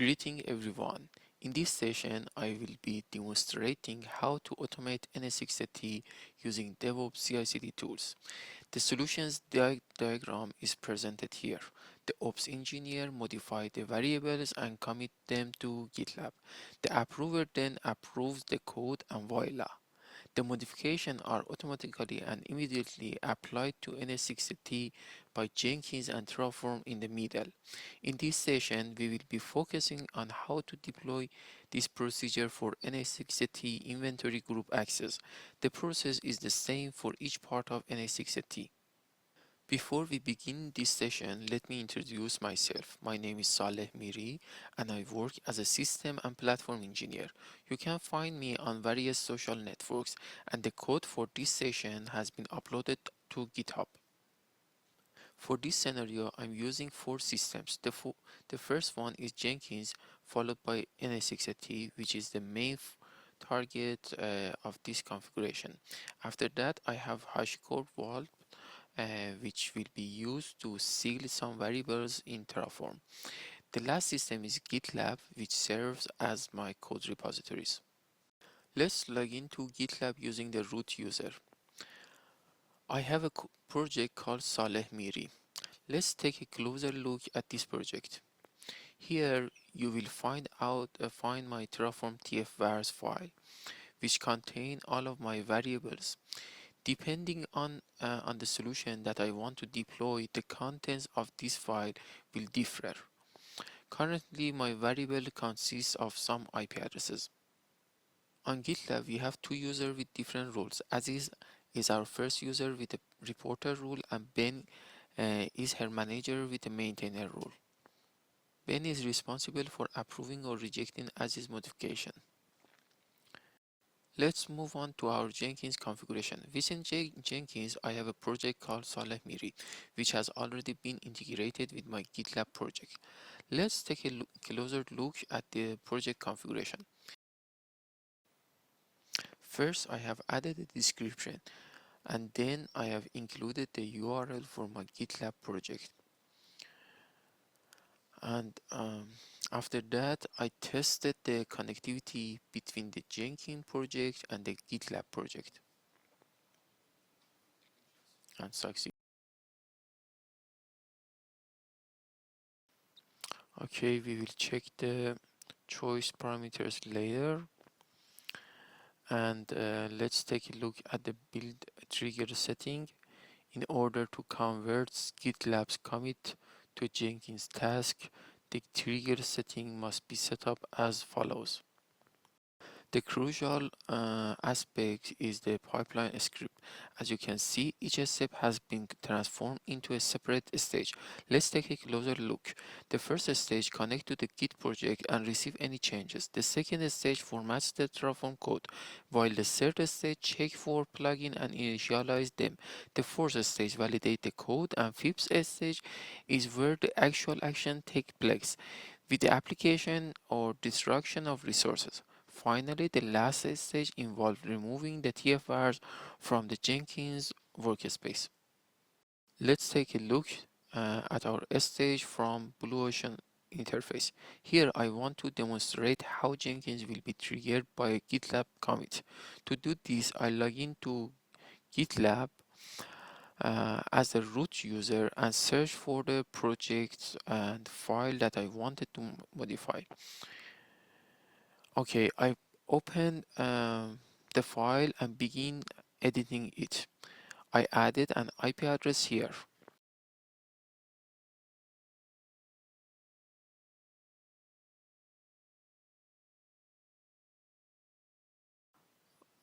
Greeting everyone. In this session, I will be demonstrating how to automate NSXT using DevOps CI/CD tools. The solutions diagram is presented here. The ops engineer modifies the variables and commit them to GitLab. The approver then approves the code and voila. The modifications are automatically and immediately applied to NSX-T by Jenkins and Terraform in the middle. In this session, we will be focusing on how to deploy this procedure for NSX-T inventory group access. The process is the same for each part of NSX-T. Before we begin this session, let me introduce myself. My name is Saleh Miri and I work as a system and platform engineer. You can find me on various social networks and the code for this session has been uploaded to GitHub. For this scenario, I'm using 4 systems. The first one is Jenkins, followed by NSXT, which is the main target of this configuration. After that, I have HashiCorp Vault, which will be used to seal some variables in Terraform. The last system is GitLab, which serves as my code repositories. Let's log into GitLab using the root user. I have a project called Saleh Miri. Let's take a closer look at this project. Here you will find my Terraform tfvars file, which contain all of my variables. Depending on the solution that I want to deploy, the contents of this file will differ. Currently, my variable consists of some IP addresses. On GitLab, we have 2 users with different roles. Aziz is our first user with a reporter role, and Ben is her manager with a maintainer role. Ben is responsible for approving or rejecting Aziz's modification. Let's move on to our Jenkins configuration. Within Jenkins, I have a project called Saleh Miri, which has already been integrated with my GitLab project. Let's take a closer look at the project configuration. First, I have added a description, and then I have included the URL for my GitLab project. And after that, I tested the connectivity between the Jenkins project and the GitLab project and succeed. Okay, we will check the choice parameters later. And let's take a look at the build trigger setting. In order to convert GitLab's commit to Jenkins task, the trigger setting must be set up as follows. The crucial aspect is the pipeline script. As you can see, each step has been transformed into a separate stage. Let's take a closer look. The first stage connects to the Git project and receive any changes. The second stage formats the Terraform code, while the third stage checks for plugin and initialize them. The fourth stage validates the code, and fifth stage is where the actual action takes place with the application or destruction of resources. Finally, the last stage involved removing the TFRs from the Jenkins workspace. Let's take a look at our stage from Blue Ocean interface. Here I want to demonstrate how Jenkins will be triggered by a GitLab commit. To do this, I log into GitLab as a root user and search for the project and file that I wanted to modify. Okay, I open the file and begin editing it. I added an IP address here.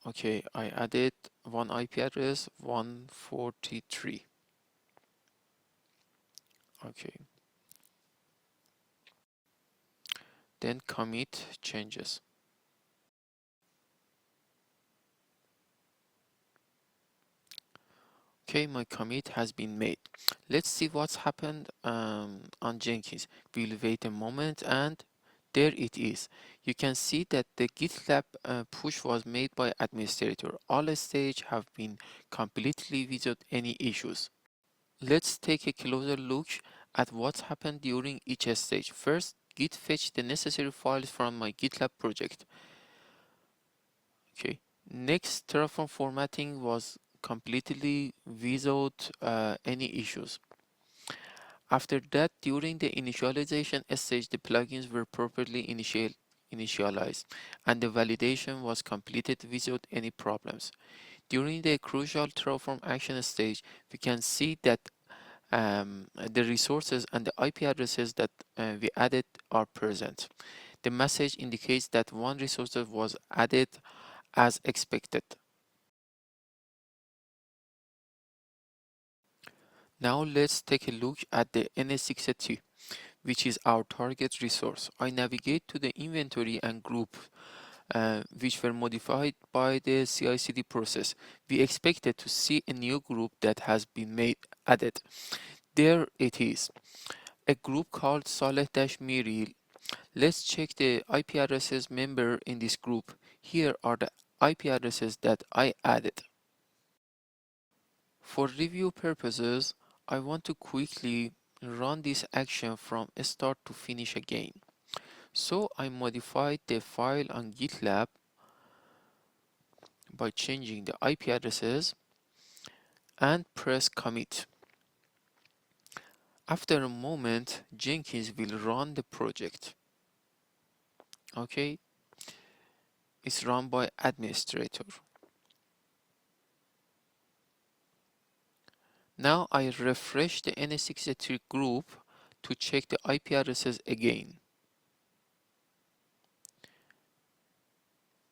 Okay, I added one IP address 143. Okay, then commit changes. Okay, my commit has been made. Let's see what's happened on Jenkins. We'll wait a moment and there it is. You can see that the GitLab push was made by administrator. All stages have been completely without any issues. Let's take a closer look at what happened during each stage. First, git fetch the necessary files from my GitLab project. Okay. Next, Terraform formatting was completely without any issues. After that, during the initialization stage, the plugins were properly initialized and the validation was completed without any problems. During the crucial Terraform action stage, we can see that the resources and the IP addresses that we added are present. The message indicates that one resource was added as expected. Now let's take a look at the NSX-T, which is our target resource. I navigate to the inventory and group which were modified by the CI/CD process. We expected to see a new group that has been added. There it is, a group called Saleh-Miri. Let's check the IP addresses member in this group. Here are the IP addresses that I added. For review purposes, I want to quickly run this action from start to finish again. So I modified the file on GitLab by changing the IP addresses and press commit. After a moment, Jenkins will run the project. Okay, it's run by administrator. Now I refresh the NSX-T group to check the IP addresses again.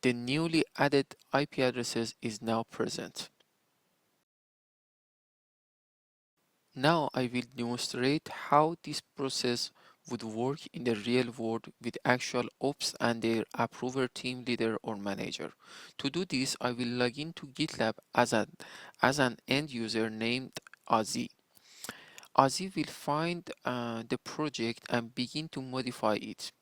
The newly added IP addresses is now present. Now I will demonstrate how this process would work in the real world with actual ops and their approver team leader or manager. To do this, I will log into GitLab as an end user named Ozzy. Ozzy will find the project and begin to modify it.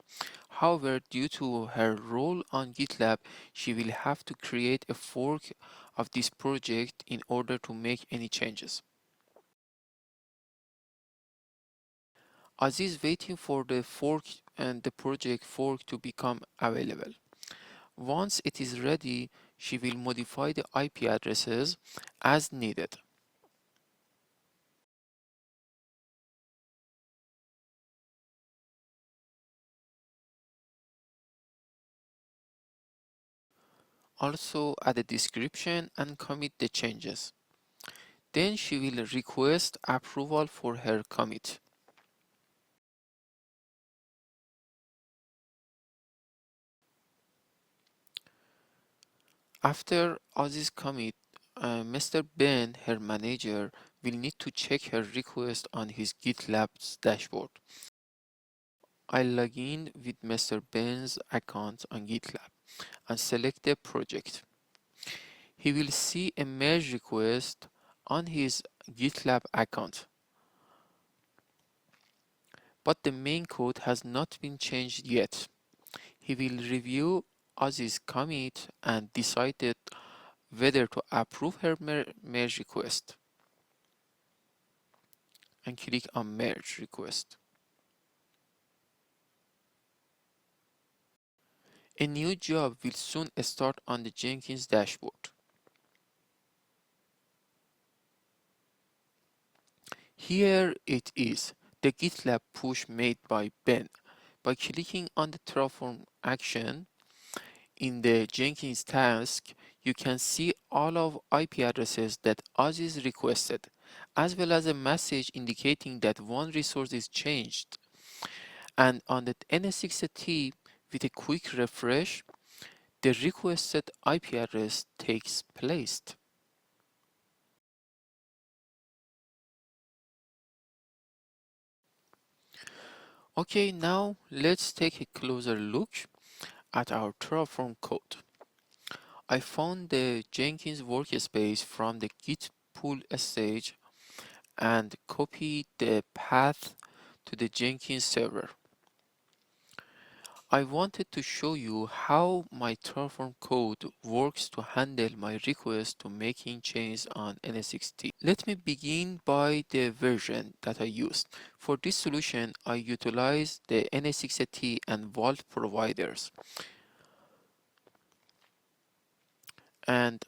However, due to her role on GitLab, she will have to create a fork of this project in order to make any changes. Ozzy is waiting for the fork and the project fork to become available. Once it is ready, she will modify the IP addresses as needed. Also add a description and commit the changes. Then she will request approval for her commit. After Ozzy's commit, Mr. Ben, her manager, will need to check her request on his GitLab's dashboard. I log in with Mr. Ben's account on GitLab and select the project. He will see a merge request on his GitLab account, but the main code has not been changed yet. He will review Ozzy's commit and decide whether to approve her merge request and click on merge request. A new job will soon start on the Jenkins dashboard. Here it is, the GitLab push made by Ben. By clicking on the Terraform action in the Jenkins task, you can see all of IP addresses that Ozzy requested, as well as a message indicating that one resource is changed. And on the NSX-T, with a quick refresh, the requested IP address takes place. Okay, now let's take a closer look at our Terraform code. I found the Jenkins workspace from the Git pull stage and copied the path to the Jenkins server. I wanted to show you how my Terraform code works to handle my request to making changes on NSXT. Let me begin by the version that I used. For this solution, I utilized the NSXT and Vault providers. And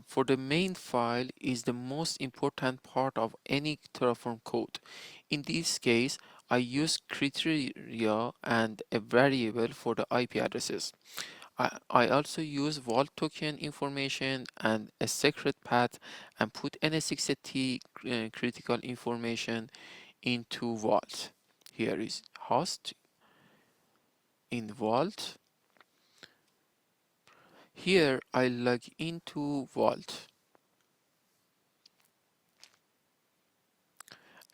for the main file is the most important part of any Terraform code. In this case, I use criteria and a variable for the IP addresses. I also use vault token information and a secret path and put NSXT critical information into vault. Here is host in vault. Here I log into vault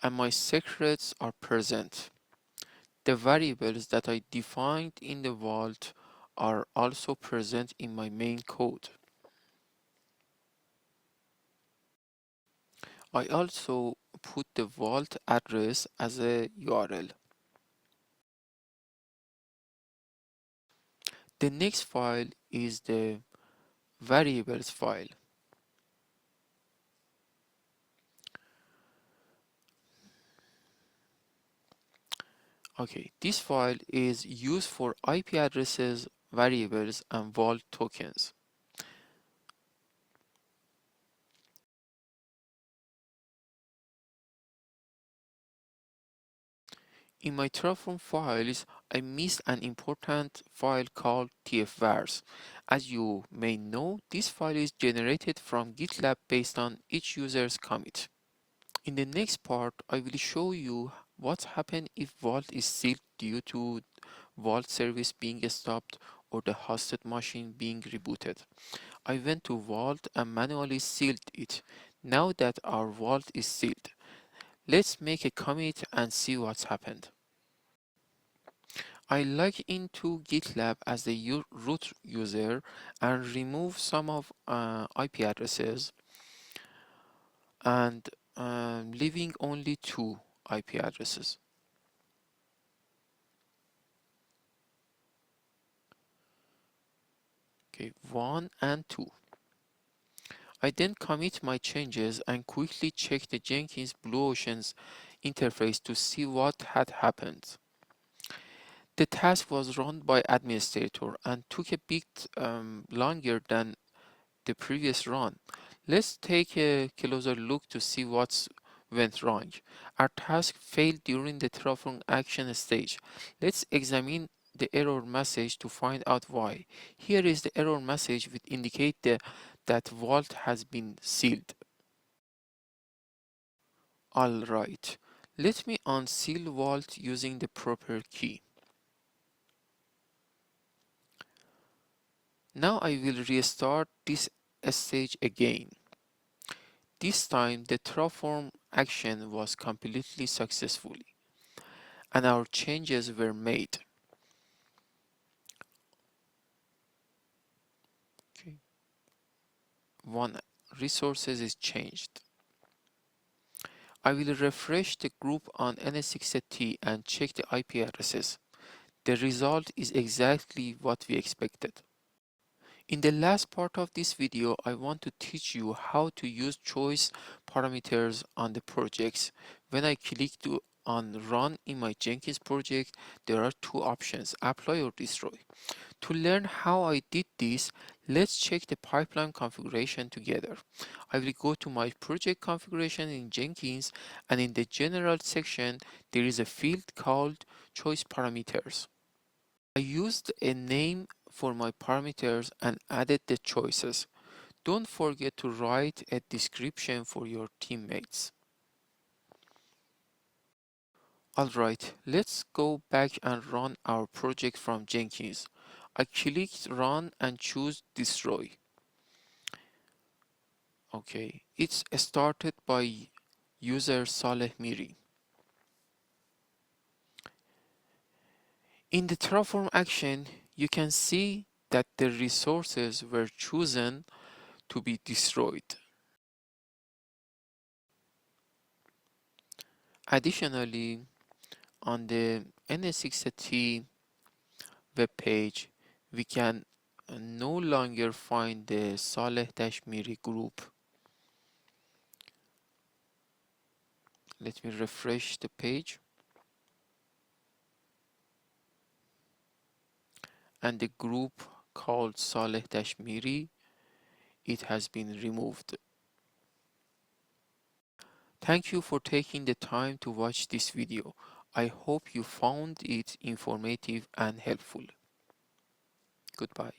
and my secrets are present. The variables that I defined in the vault are also present in my main code. I also put the vault address as a URL. The next file is the variables file. Okay, this file is used for IP addresses, variables, and vault tokens. In my Terraform files, I missed an important file called tfvars. As you may know, this file is generated from GitLab based on each user's commit. In the next part, I will show you what happens if Vault is sealed due to Vault service being stopped or the hosted machine being rebooted. I went to Vault and manually sealed it. Now that our Vault is sealed, let's make a commit and see what's happened. I log into GitLab as the root user and remove some of IP addresses and leaving only 2 IP addresses. Okay, 1 and 2. I then commit my changes and quickly check the Jenkins Blue Ocean's interface to see what had happened. The task was run by administrator and took a bit longer than the previous run. Let's take a closer look to see what's went wrong. Our task failed during the Terraform action stage. Let's examine the error message to find out why. Here is the error message which indicate that vault has been sealed. Alright, let me unseal vault using the proper key. Now I will restart this stage again. This time the Terraform action was completely successful and our changes were made. Okay. One resources is changed. I will refresh the group on NSX-T and check the IP addresses. The result is exactly what we expected. In the last part of this video, I want to teach you how to use choice parameters on the projects. When I on run in my Jenkins project, there are 2 options, apply or destroy. To learn how I did this, let's check the pipeline configuration together. I will go to my project configuration in Jenkins, and in the general section, there is a field called choice parameters. I used a name for my parameters and added the choices. Don't forget to write a description for your teammates. Alright, let's go back and run our project from Jenkins. I clicked run and choose destroy. Okay, it's started by user Saleh Miri. In the Terraform action, you can see that the resources were chosen to be destroyed. Additionally, on the NSX-T web page, we can no longer find the Saleh-Miri group. Let me refresh the page. And the group called Saleh-Miri, it has been removed. Thank you for taking the time to watch this video. I hope you found it informative and helpful. Goodbye.